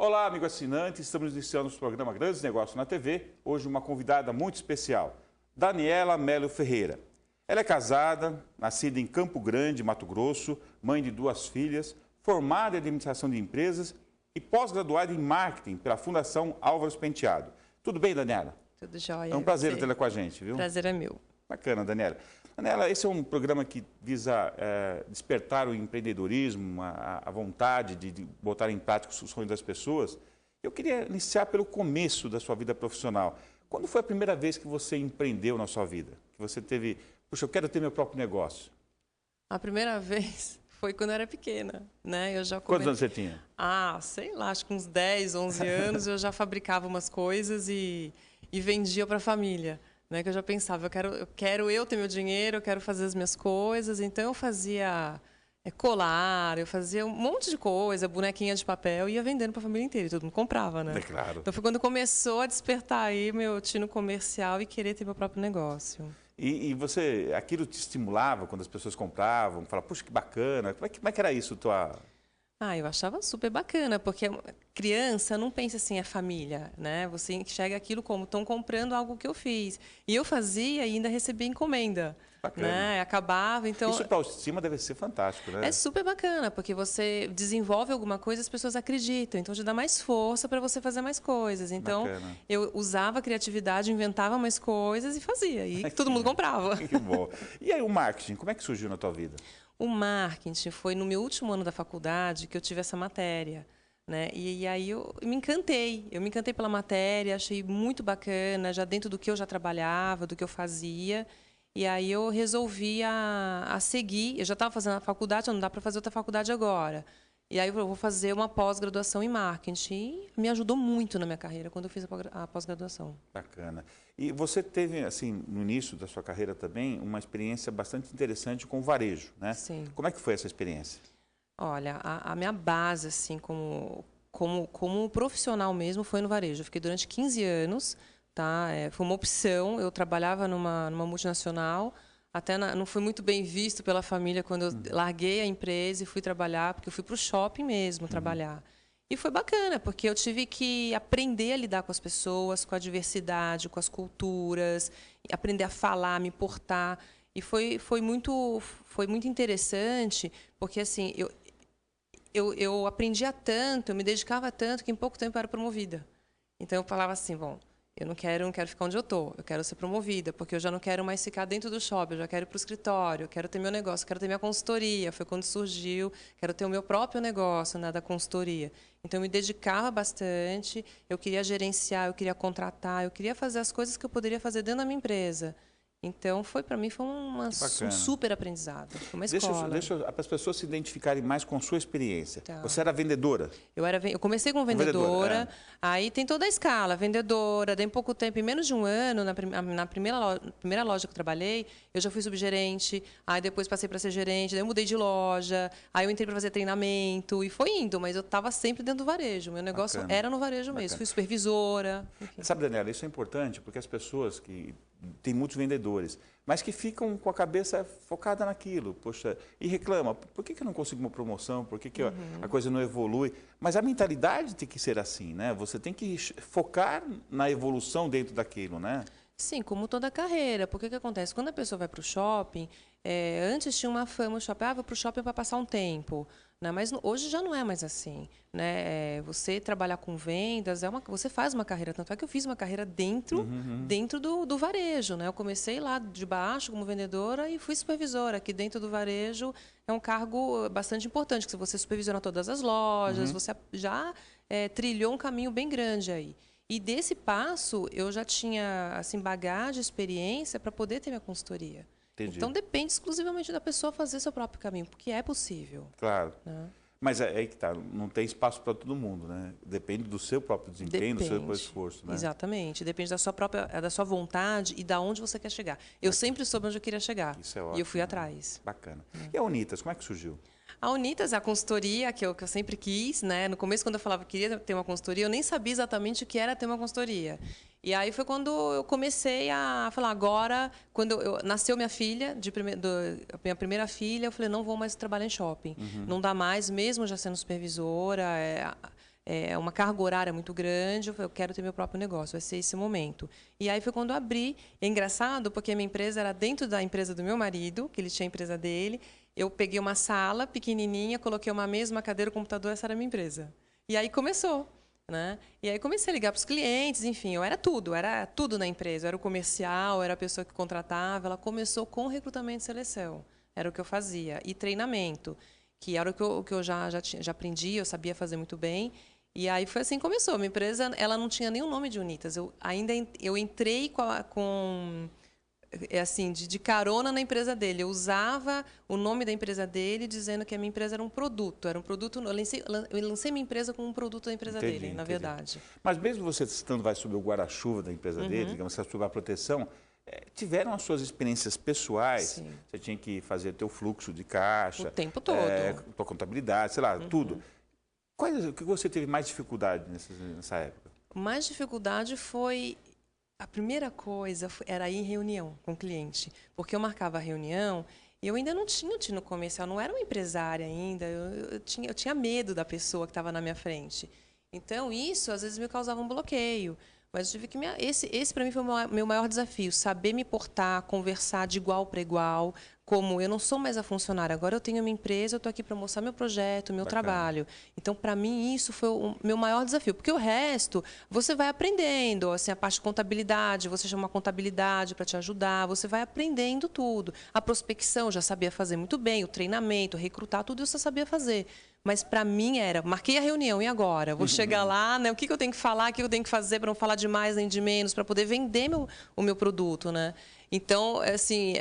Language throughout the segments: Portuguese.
Olá, amigo assinante, estamos iniciando o programa Grandes Negócios na TV. Hoje uma convidada muito especial, Daniela Melo Ferreira. Ela é casada, nascida em Campo Grande, Mato Grosso, mãe de 2 filhas, formada em administração de empresas e pós-graduada em marketing pela Fundação Álvares Penteado. Tudo bem, Daniela? Tudo jóia. É um prazer tê-la com a gente, viu? Prazer é meu. Bacana, Daniela. Daniela, esse é um programa que visa despertar o empreendedorismo, a vontade de botar em prática os sonhos das pessoas. Eu queria iniciar pelo começo da sua vida profissional. Quando foi a primeira vez que você empreendeu na sua vida? Que você teve, puxa, eu quero ter meu próprio negócio. A primeira vez foi quando eu era pequena, né? Eu já Quantos anos você tinha? Sei lá, acho que uns 10, 11 anos eu já fabricava umas coisas e vendia para a família. Né, que eu já pensava, eu quero ter meu dinheiro, eu quero fazer as minhas coisas. Então eu fazia colar, eu fazia um monte de coisa, bonequinha de papel, e ia vendendo para a família inteira, e todo mundo comprava, né? É claro. Então foi quando começou a despertar aí meu tino comercial e querer ter meu próprio negócio. E você, aquilo te estimulava quando as pessoas compravam, falavam, puxa, que bacana, como é que era isso, eu achava super bacana, porque criança não pensa assim, é família, né? Você enxerga aquilo como, estão comprando algo que eu fiz. E eu fazia e ainda recebia encomenda. Bacana. Né? Acabava, então... Isso para a autoestima deve ser fantástico, né? É super bacana, porque você desenvolve alguma coisa e as pessoas acreditam. Então, te dá mais força para você fazer mais coisas. Então, bacana. Eu usava a criatividade, inventava mais coisas e fazia. E todo mundo comprava. Que bom. E aí o marketing, como é que surgiu na tua vida? O marketing foi no meu último ano da faculdade que eu tive essa matéria. Né? E aí eu me encantei. Eu me encantei pela matéria, achei muito bacana, já dentro do que eu já trabalhava, do que eu fazia. E aí eu resolvi a seguir. Eu já estava fazendo a faculdade, não dá para fazer outra faculdade agora. E aí eu vou fazer uma pós-graduação em marketing. E me ajudou muito na minha carreira quando eu fiz a pós-graduação. Bacana. E você teve, assim, no início da sua carreira também, uma experiência bastante interessante com o varejo, né? Sim. Como é que foi essa experiência? Olha, a minha base, assim, como profissional mesmo, foi no varejo. Eu fiquei durante 15 anos, tá? Foi uma opção. Eu trabalhava numa multinacional. Até não fui muito bem visto pela família quando eu larguei a empresa e fui trabalhar, porque eu fui para o shopping mesmo trabalhar. E foi bacana, porque eu tive que aprender a lidar com as pessoas, com a diversidade, com as culturas, aprender a falar, me portar. E foi muito interessante, porque assim, eu aprendia tanto, eu me dedicava tanto, que em pouco tempo eu era promovida. Então eu falava assim, bom, eu não quero ficar onde eu estou, eu quero ser promovida, porque eu já não quero mais ficar dentro do shopping, eu já quero ir para o escritório, eu quero ter meu negócio, eu quero ter minha consultoria. Foi quando surgiu, quero ter o meu próprio negócio, né, da consultoria. Então eu me dedicava bastante, eu queria gerenciar, eu queria contratar, eu queria fazer as coisas que eu poderia fazer dentro da minha empresa. Então, para mim, foi um super aprendizado. Foi uma escola. Deixa as pessoas se identificarem mais com sua experiência. Tá. Você era vendedora? Eu comecei como vendedora, aí tem toda a escala. Vendedora, daí em pouco tempo, em menos de um ano, na primeira loja que eu trabalhei, eu já fui subgerente, aí depois passei para ser gerente, daí eu mudei de loja, aí eu entrei para fazer treinamento, e foi indo, mas eu estava sempre dentro do varejo. Meu negócio era no varejo mesmo. Fui supervisora. Enfim. Sabe, Daniela, isso é importante, porque as pessoas que... Tem muitos vendedores, mas que ficam com a cabeça focada naquilo, poxa, e reclama, por que eu não consigo uma promoção, por que a coisa não evolui? Mas a mentalidade tem que ser assim, né? Você tem que focar na evolução dentro daquilo, né? Sim, como toda carreira. Porque o que acontece? Quando a pessoa vai para o shopping, antes tinha uma fama no shopping, vou para o shopping para passar um tempo. Né? Mas hoje já não é mais assim. Né? Você trabalhar com vendas, você faz uma carreira. Tanto é que eu fiz uma carreira dentro do varejo. Né? Eu comecei lá de baixo como vendedora e fui supervisora. Aqui dentro do varejo é um cargo bastante importante, que você supervisiona todas as lojas, você já trilhou um caminho bem grande aí. E desse passo, eu já tinha assim, bagagem, experiência para poder ter minha consultoria. Entendi. Então, depende exclusivamente da pessoa fazer seu próprio caminho, porque é possível. Claro. Né? Mas é aí que tá, não tem espaço para todo mundo, né? Depende do seu próprio desempenho, do seu próprio esforço. Né? Exatamente. Depende da sua vontade e da onde você quer chegar. Eu sempre soube onde eu queria chegar. Isso é ótimo. E eu fui atrás. Bacana. E a Unitas, como é que surgiu? A Unitas, a consultoria que eu sempre quis, né? No começo, quando eu falava que queria ter uma consultoria, eu nem sabia exatamente o que era ter uma consultoria. E aí foi quando eu comecei a falar, agora, quando nasceu minha filha, minha primeira filha, eu falei, não vou mais trabalhar em shopping. Não dá mais, mesmo já sendo supervisora, uma carga horária muito grande, eu quero ter meu próprio negócio, vai ser esse momento. E aí foi quando eu abri. É engraçado, porque a minha empresa era dentro da empresa do meu marido, que ele tinha a empresa dele. Eu peguei uma sala pequenininha, coloquei uma mesa, uma cadeira, um computador, essa era a minha empresa. E aí começou. Né? E aí comecei a ligar para os clientes, enfim, eu era tudo na empresa. Eu era o comercial, eu era a pessoa que contratava. Ela começou com recrutamento e seleção, era o que eu fazia. E treinamento, que era o que eu já aprendi, eu sabia fazer muito bem. E aí foi assim que começou. Minha empresa, ela não tinha nem o nome de Unitas. Eu entrei assim, de carona na empresa dele. Eu usava o nome da empresa dele, dizendo que a minha empresa era um produto. Eu lancei minha empresa como um produto da empresa dele, na verdade. Mas mesmo você estando sob o guarda-chuva da empresa dele, digamos, sob a proteção, tiveram as suas experiências pessoais? Sim. Você tinha que fazer teu fluxo de caixa. O tempo todo. Tua contabilidade, sei lá, tudo. O que você teve mais dificuldade nessa época? Mais dificuldade foi... A primeira coisa era ir em reunião com o cliente, porque eu marcava a reunião e eu ainda não tinha um tino comercial, não era uma empresária ainda, eu tinha medo da pessoa que estava na minha frente. Então, isso às vezes me causava um bloqueio. Mas eu tive que esse para mim foi o meu maior desafio, saber me portar, conversar de igual para igual. Como eu não sou mais a funcionária, agora eu tenho a minha empresa, eu estou aqui para mostrar meu projeto, meu trabalho. Então, para mim, isso foi o meu maior desafio. Porque o resto, você vai aprendendo. Assim, a parte de contabilidade, você chama uma contabilidade para te ajudar, você vai aprendendo tudo. A prospecção, eu já sabia fazer muito bem, o treinamento, recrutar, tudo isso eu sabia fazer. Mas, para mim, marquei a reunião, e agora? Vou chegar lá, né? O que eu tenho que falar, o que eu tenho que fazer para não falar de mais nem de menos, para poder vender o meu produto, né? Então, assim,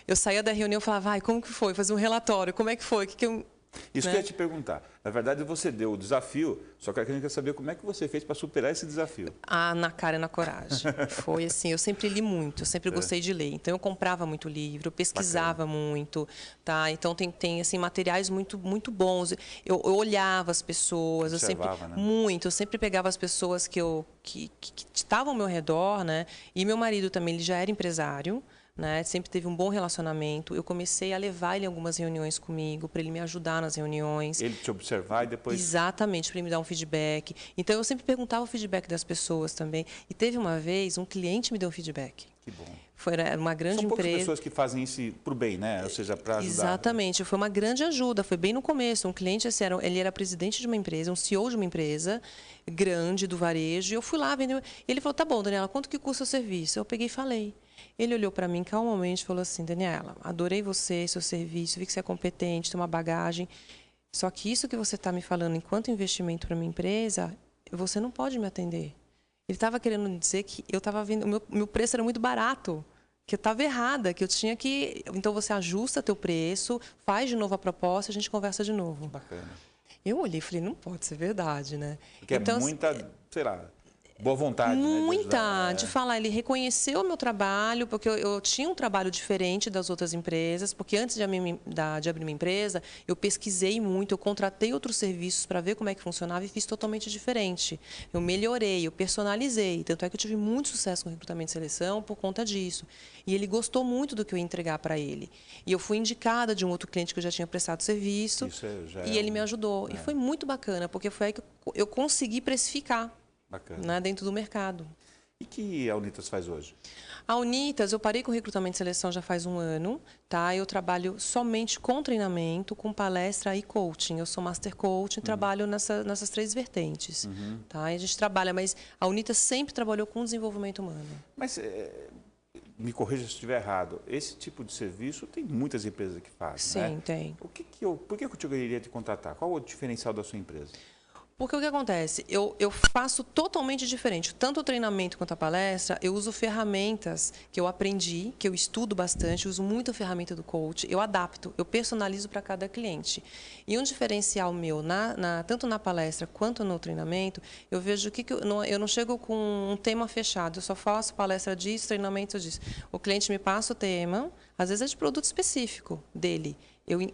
eu saía da reunião e falava, como que foi? Fazia um relatório, como é que foi? Isso que eu ia te perguntar. Na verdade, você deu o desafio, só que a gente quer saber como é que você fez para superar esse desafio. Na cara e na coragem. Foi assim, eu sempre li muito, eu sempre gostei de ler. Então, eu comprava muito livro, eu pesquisava muito, tá? Então, tem assim, materiais muito, muito bons. Eu olhava as pessoas, eu sempre pegava as pessoas que estavam ao meu redor, né? E meu marido também, ele já era empresário, né? Sempre teve um bom relacionamento. Eu comecei a levar ele em algumas reuniões comigo, para ele me ajudar nas reuniões. Ele te observar e depois... Exatamente, para ele me dar um feedback. Então, eu sempre perguntava o feedback das pessoas também. E teve uma vez, um cliente me deu um feedback. Que bom. Era uma grande São poucas empresa. pessoas que fazem isso para o bem, né? Ou seja, para ajudar. Exatamente, foi uma grande ajuda. Foi bem no começo. Um cliente, assim, ele era presidente de uma empresa, um CEO de uma empresa grande do varejo. E eu fui lá vender. E ele falou, tá bom, Daniela, quanto que custa o serviço? Eu peguei e falei. Ele olhou para mim calmamente e falou assim, Daniela, adorei você, seu serviço, vi que você é competente, tem uma bagagem. Só que isso que você está me falando enquanto investimento para minha empresa, você não pode me atender. Ele estava querendo dizer que eu estava vendo, o meu preço era muito barato, que eu estava errada, que eu tinha que... Então, você ajusta teu preço, faz de novo a proposta, a gente conversa de novo. Bacana. Eu olhei e falei, não pode ser verdade, né? Porque então, é muita, sei lá... Boa vontade, muita, né? De falar. Ele reconheceu o meu trabalho, porque eu tinha um trabalho diferente das outras empresas, porque antes de abrir minha empresa, eu pesquisei muito, eu contratei outros serviços para ver como é que funcionava e fiz totalmente diferente. Eu melhorei, eu personalizei. Tanto é que eu tive muito sucesso com recrutamento e seleção por conta disso. E ele gostou muito do que eu ia entregar para ele. E eu fui indicada de um outro cliente que eu já tinha prestado serviço, e ele me ajudou. E foi muito bacana, porque foi aí que eu consegui precificar. Né, dentro do mercado. E que a Unitas faz hoje? A Unitas, eu parei com recrutamento e seleção já faz 1 ano. Tá? Eu trabalho somente com treinamento, com palestra e coaching. Eu sou Master Coach e trabalho nessas 3 vertentes. Tá? E a gente trabalha, mas a Unitas sempre trabalhou com desenvolvimento humano. Mas, me corrija se estiver errado, esse tipo de serviço tem muitas empresas que fazem, né? Sim, tem. Por que eu iria te contratar? Qual o diferencial da sua empresa? Porque o que acontece? Eu faço totalmente diferente. Tanto o treinamento quanto a palestra, eu uso ferramentas que eu aprendi, que eu estudo bastante, uso muito a ferramenta do coach, eu adapto, eu personalizo para cada cliente. E um diferencial meu, tanto na palestra quanto no treinamento, eu vejo que eu não chego com um tema fechado, eu só faço palestra disso, treinamento disso. O cliente me passa o tema, às vezes é de produto específico dele.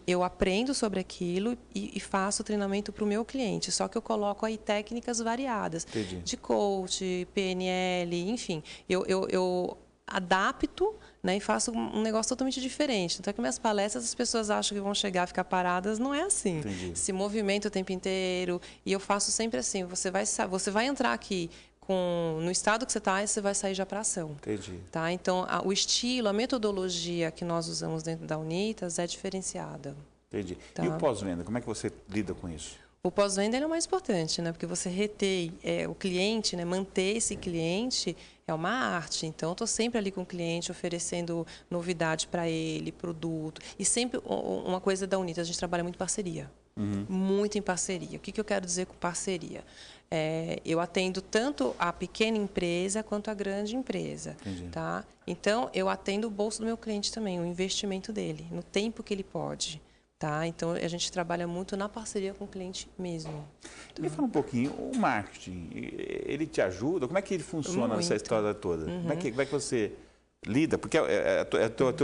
Eu aprendo sobre aquilo e faço treinamento para o meu cliente. Só que eu coloco aí técnicas variadas. Entendi. De coach, PNL, enfim. Eu adapto, né, e faço um negócio totalmente diferente. Então, que minhas palestras, as pessoas acham que vão chegar a ficar paradas, não é assim. Entendi. Se movimenta o tempo inteiro. E eu faço sempre assim, você vai entrar aqui no estado que você está, você vai sair já para ação. Entendi. Tá? Então, o estilo, a metodologia que nós usamos dentro da Unitas é diferenciada. Entendi. Tá. E o pós-venda, como é que você lida com isso? O pós-venda é o mais importante, né? Porque você reter o cliente, né? Manter esse cliente é uma arte. Então, eu estou sempre ali com o cliente, oferecendo novidade para ele, produto. E sempre uma coisa da Unitas, a gente trabalha muito em parceria. Muito em parceria. O que eu quero dizer com parceria? Eu atendo tanto a pequena empresa quanto a grande empresa. Tá? Então, eu atendo o bolso do meu cliente também, o investimento dele, no tempo que ele pode. Tá? Então, a gente trabalha muito na parceria com o cliente mesmo. Me fala um pouquinho, o marketing, ele te ajuda? Como é que ele funciona nessa história toda? Como é que você lida? Porque é a tua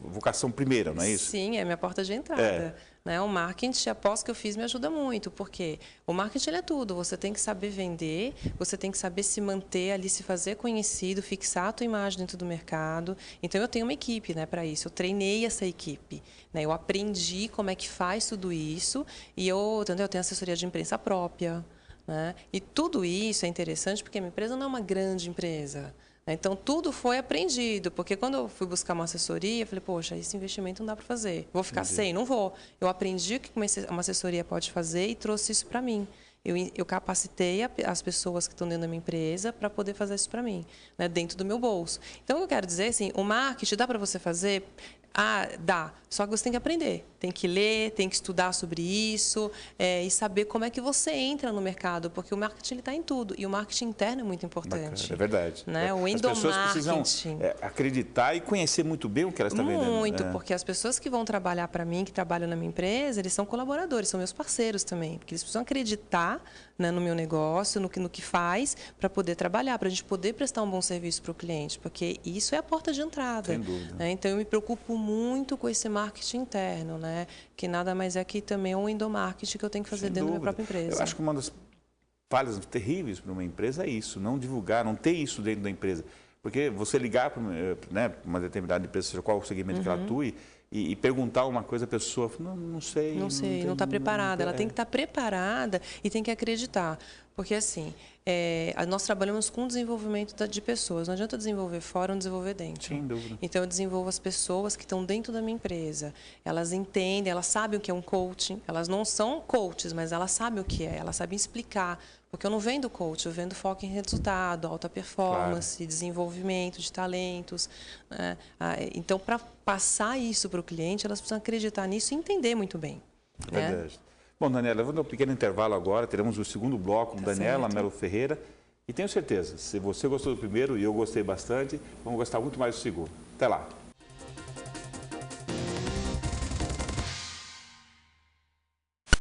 vocação primeira, não é isso? Sim, é a minha porta de entrada. Né? O marketing, após que eu fiz, me ajuda muito, porque o marketing é tudo. Você tem que saber vender, você tem que saber se manter ali, se fazer conhecido, fixar a tua imagem dentro do mercado. Então, eu tenho uma equipe, né, para isso. Eu treinei essa equipe. Né? Eu aprendi como é que faz tudo isso e eu tenho assessoria de imprensa própria. Né? E tudo isso é interessante porque a minha empresa não é uma grande empresa. Então, tudo foi aprendido, porque quando eu fui buscar uma assessoria, eu falei, poxa, esse investimento não dá para fazer. Vou ficar sem? Não vou. Eu aprendi o que uma assessoria pode fazer e trouxe isso para mim. Eu capacitei as pessoas que estão dentro da minha empresa para poder fazer isso para mim, né, dentro do meu bolso. Então, o que eu quero dizer, assim, o marketing dá para você fazer? Ah, dá. Só que você tem que aprender. Tem que ler, tem que estudar sobre isso e saber como é que você entra no mercado, porque o marketing está em tudo. E o marketing interno é muito importante. Bacana, é verdade. Né? O endomarketing. As pessoas precisam acreditar e conhecer muito bem o que elas estão vendendo. Muito, porque as pessoas que vão trabalhar para mim, que trabalham na minha empresa, eles são colaboradores, são meus parceiros também. Porque eles precisam acreditar, né, no meu negócio, no que faz, para poder trabalhar, para a gente poder prestar um bom serviço para o cliente. Porque isso é a porta de entrada. Sem dúvida. Né? Então, eu me preocupo muito com esse marketing interno, né? Que nada mais é que também um endomarketing que eu tenho que fazer dentro da minha própria empresa. Eu acho que uma das falhas terríveis para uma empresa é isso, não divulgar, não ter isso dentro da empresa. Porque você ligar para uma determinada empresa, seja qual o segmento que ela atue, e perguntar uma coisa, a pessoa fala, não sei. Não sei, não está preparada. Ela tem que estar preparada e tem que acreditar. Porque, assim, nós trabalhamos com desenvolvimento de pessoas. Não adianta desenvolver fora ou desenvolver dentro. Sem dúvida. Então, eu desenvolvo as pessoas que estão dentro da minha empresa. Elas entendem, elas sabem o que é um coaching. Elas não são coaches, mas elas sabem o que é. Elas sabem explicar. Porque eu não vendo coach, eu vendo foco em resultado, alta performance, desenvolvimento de talentos. Né? Então, para passar isso para o cliente, elas precisam acreditar nisso e entender muito bem. Verdade. Né? Bom, Daniela, eu vou dar um pequeno intervalo agora, teremos o segundo bloco com Daniela Mello Ferreira. E tenho certeza, se você gostou do primeiro e eu gostei bastante, vamos gostar muito mais do segundo. Até lá.